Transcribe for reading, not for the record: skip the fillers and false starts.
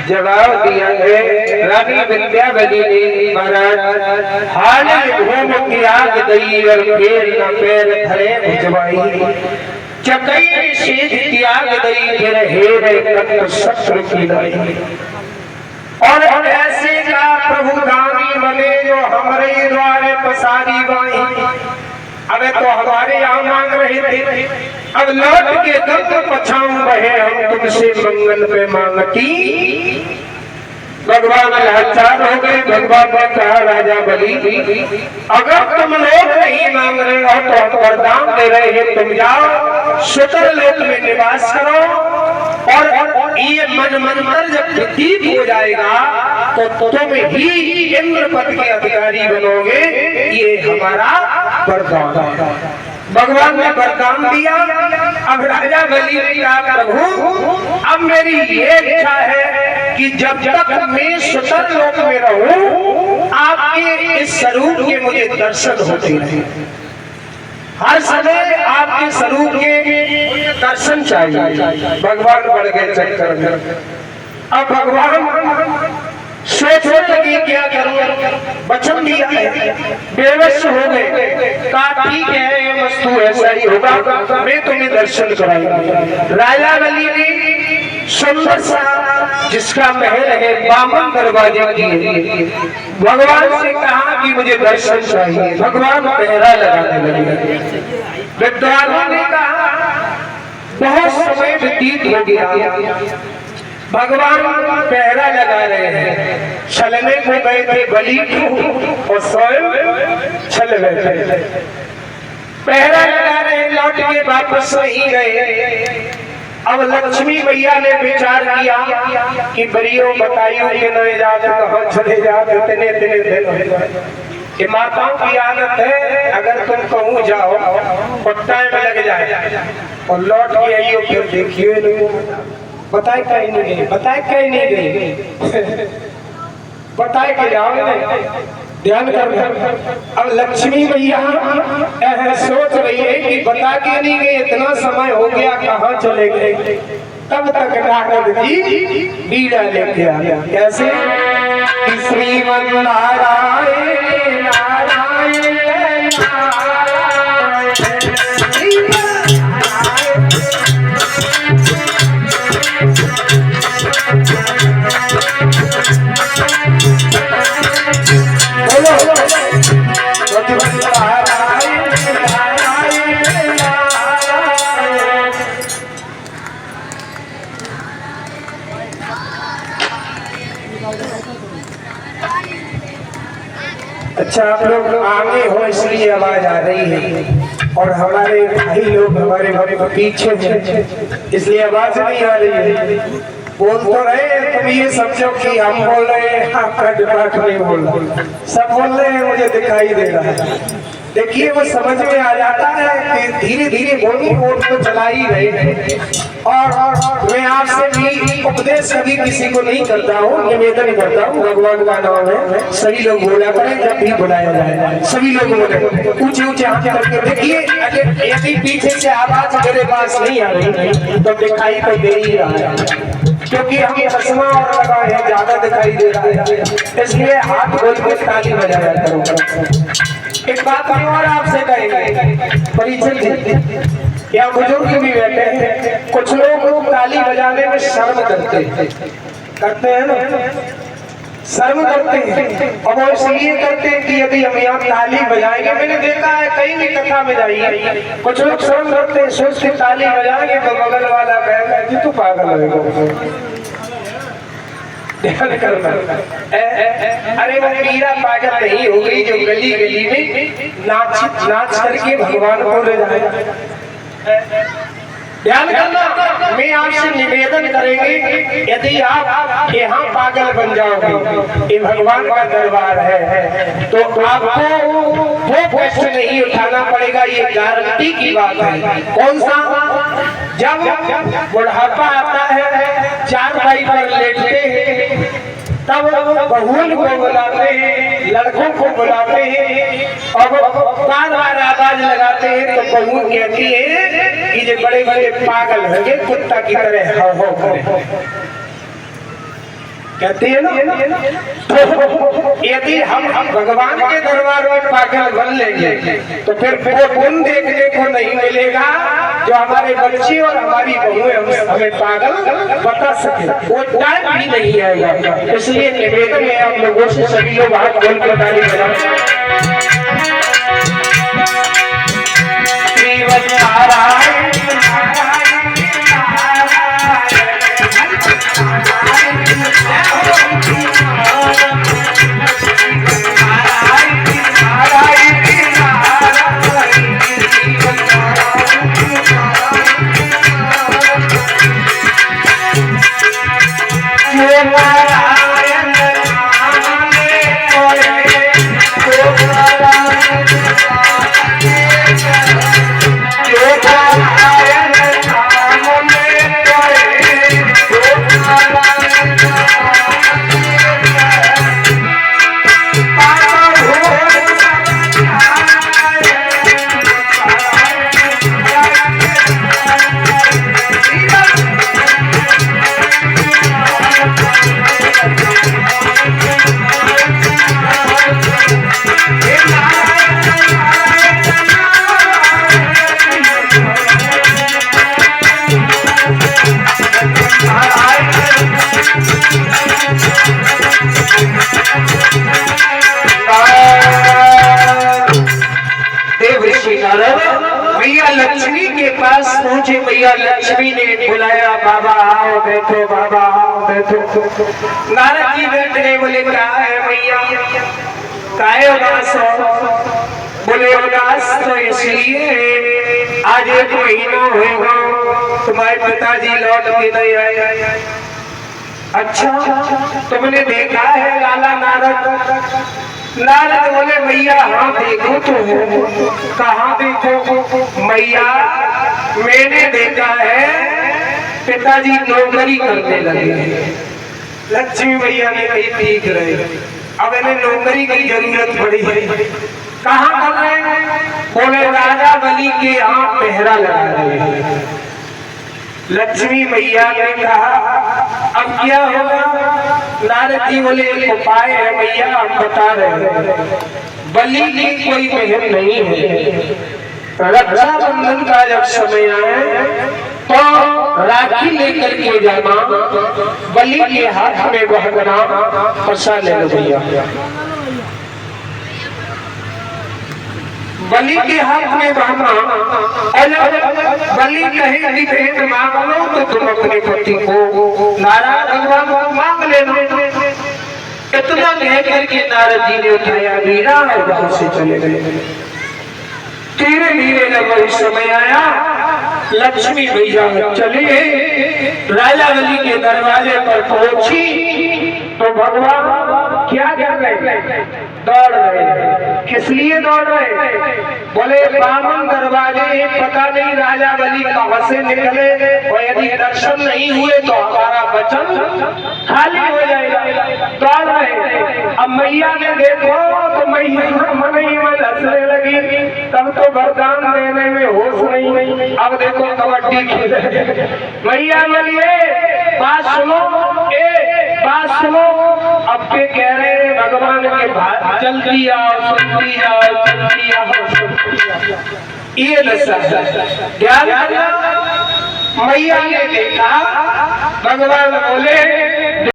जवाब दिया है रानी विद्यावती ने महाराज हाल घूम के आग दई और फेर न पैर धरे भुजवाई चकई शीत त्याग दई फिर हेरे कत शत्रु की लाई और ऐसे का प्रभु गानी बने जो हमारे द्वारे पसारी बाई। अबे तो हमारे यहाँ मांग रहे थे, अब लौट के दर्द पछाऊं बहे हम तुमसे मंगल पे मांगती। भगवान लाचार हो गए। भगवान ने कहा राजा बलि अगर तुम लोग नहीं मांग रहे हो तो हम वरदान दे रहे हैं, तुम जाओ सुतर लोक में निवास करो और ये मनमंत्र जब व्यतीत हो जाएगा तो तुम ही इंद्र पद के अधिकारी बनोगे। ये हमारा वरदान है। भगवान ने वरदान दिया। अब राजा बलि ने कहा प्रभु अब मेरी ये इच्छा है कि जब तक मैं सुतर लोक में रहूं आपके इस स्वरूप के मुझे दर्शन होते रहे। हर समय आपके स्वरूप के दर्शन चाहिए। भगवान बढ़ गए चक्कर में। अब भगवान सोचने लगे क्या करूं, वचन दिया है, बेवश हो गए। कहा ठीक है ये वस्तु ऐसा ही होगा, मैं तुम्हें दर्शन कराऊंगा। राजा बलि ने सुंदर सा जिसका महल है बामन दरवाजे की भगवान से कहा कि मुझे दर्शन चाहिए। भगवान पहरा लगाने लगे। विद्वानों ने कहा बहुत समय व्यतीत हो गया, भगवान पहरा लगा रहे हैं। छलने को गए थे बलि को और स्वयं छल बैठे। पहरा लगा रहे लौट के वापस नहीं गए। अब लक्ष्मी मैया ने विचार किया कि बरियो बताइयो के नहीं जाते कहाँ चले जाते इतने इतने दिन। कि माताओं की आदत है अगर तुम कहूँ जाओ और टाइम लग जाए और लौट के आइयो फिर देखियो नहीं, बताए कहीं नहीं गई, बताए कहीं नहीं गई, बताए के जाओ ध्यान कर। अब लक्ष्मी मैया सोच रही है कि बता के नहीं गए, इतना समय हो गया कहाँ चले गए। तब तक नारद जी बीड़ा लेके आ गया। कैसे श्रीमन नारायण नारायण अच्छा आप लोग आगे हो इसलिए आवाज आ रही है और हमारे भाई लोग हमारे पीछे हैं इसलिए आवाज नहीं आ रही है। बोल तो रहे तुम ये समझो कि हम बोल रहे हैं, आपका दिमाग नहीं बोल रहा, सब बोल रहे हैं, मुझे दिखाई दे रहा है। देखिए वो समझ में आ जाता है कि धीरे धीरे बोली वोट तो चला ही रहे हैं। और मैं आपसे भी उपदेश कभी किसी को नहीं करता हूँ, निवेदन करता हूँ, भगवान का नाम है, सभी लोग बोला करें जब भी बुलाया जाए, सभी लोग बोले ऊंचे ऊंचे हाथ करके। देखिए अगर यदि पीछे से आवाज मेरे पास नहीं आ रही तो दिखाई तो दे ही रहा है, क्योंकि हम चश्मा और लगाए हैं, ज्यादा दिखाई दे रहा है, इसलिए हाथ बोल के ताली बजाया करो। एक बात और आपसे कहेंगे, परिचय या बुजुर्ग भी बैठे हैं, कुछ लोग ताली बजाने में शर्म करते हैं ना, शर्म करते हैं और वो इसलिए करते हैं कि यदि हम यहाँ ताली बजाएंगे, मैंने देखा है कहीं भी कथा में जाइए कुछ लोग शर्म करते हैं, सोचते ताली बजाएंगे तो बगल वाला कहेगा कि तू पागल है। ध्यान करना। अरे वो मीरा पागल नहीं हो गई जो गली गली में नाच करके भगवान को ले जाए। ध्यान करना, मैं आपसे निवेदन करेंगे यदि आप यहाँ पागल बन जाओगे, ये भगवान का दरबार है, तो आपको वो कष्ट नहीं उठाना पड़ेगा, ये गारंटी की बात है। कौन सा? जब बुढ़ापा आता है, चारपाई पर लेटते हैं, तब बहुओं को बुलाते हैं, लड़कों को बुलाते हैं और बार बार आवाज लगाते हैं, तो बहू कहती है कि ये बड़े बड़े पागल होंगे, कुत्ता की तरह हाव हाव करें, कहती है ना। तो यदि हम भगवान के दरबार में पागल बन लेंगे तो फिर वो गुण देखने को नहीं मिलेगा जो हमारे बच्चे और हमारी बहुएं हमें पागल बता सके, वो टाइम भी नहीं आएगा। इसलिए निवेदन है आप लोगों से, सभी लोग हाथ खोल कर ताली बजाएं। मैया लक्ष्मी के पास पहुंचे, मैया लक्ष्मी ने बुलाया, बाबा आओ बैठो, बाबा आओ बैठो। नारद जी बैठ गए, बोले क्या है मैया, काहे उदास हो? बोले उदास तो इसलिए आज 1 महीना होगा तुम्हारे पिताजी लौट के नहीं आए। अच्छा, तुमने देखा है लाला नारद? नारद बोले मैया हाँ देखो तो हो। कहाँ देखो? मैया मैंने देखा है पिताजी नौकरी करने लगे। लक्ष्मी मैया ने कही ठीक रहे, अब इन्हें नौकरी की जरूरत पड़ी। कहाँ कर रहे हैं? बोले राजा बलि के यहाँ पहरा लगा रहे हैं। लक्ष्मी मैया ने कहा अब क्या होगा? नारद जी बोले एक उपाय है मैया, हम बता रहे हैं। बलि की कोई बहन नहीं है, रक्षाबंधन का जब समय आए तो राखी लेकर के जाना, बलि के हाथ में बहना, फंसा ले लो भैया। बलि के हाथ में बहना, बलि कहे कि भेंट मांग लो तो तुम अपने पति को नारायण भगवान को मांग लेना। इतना कह करके नारद जी ने उठाया वीणा और वहां से चले गए। धीरे धीरे जब वही समय आया, लक्ष्मी मैया चली राजा बलि के दरवाजे पर पहुंची तो भगवान क्या कर रहे? दौड़ रहे। किस लिए दौड़ रहे? बोले बामन दरवाजे, पता नहीं राजा बलि कहां से निकले और यदि दर्शन नहीं हुए तो हमारा वचन खाली हो जाएगा। दौड़ रहे। अब मैया ने देखो तो मैया मन ही मन हंसने लगी, तब तो वरदान देने में होश नहीं। अब देखो कबड्डी खेल रहे। मैया बोलिए बात सुनो, बात सुनो। अब के कह रहे हैं भगवान के भाई जल्दी आओ, जल्दी आओ, जल्दी आओ। ये दशा ध्यान। मैया ने देखा, भगवान बोले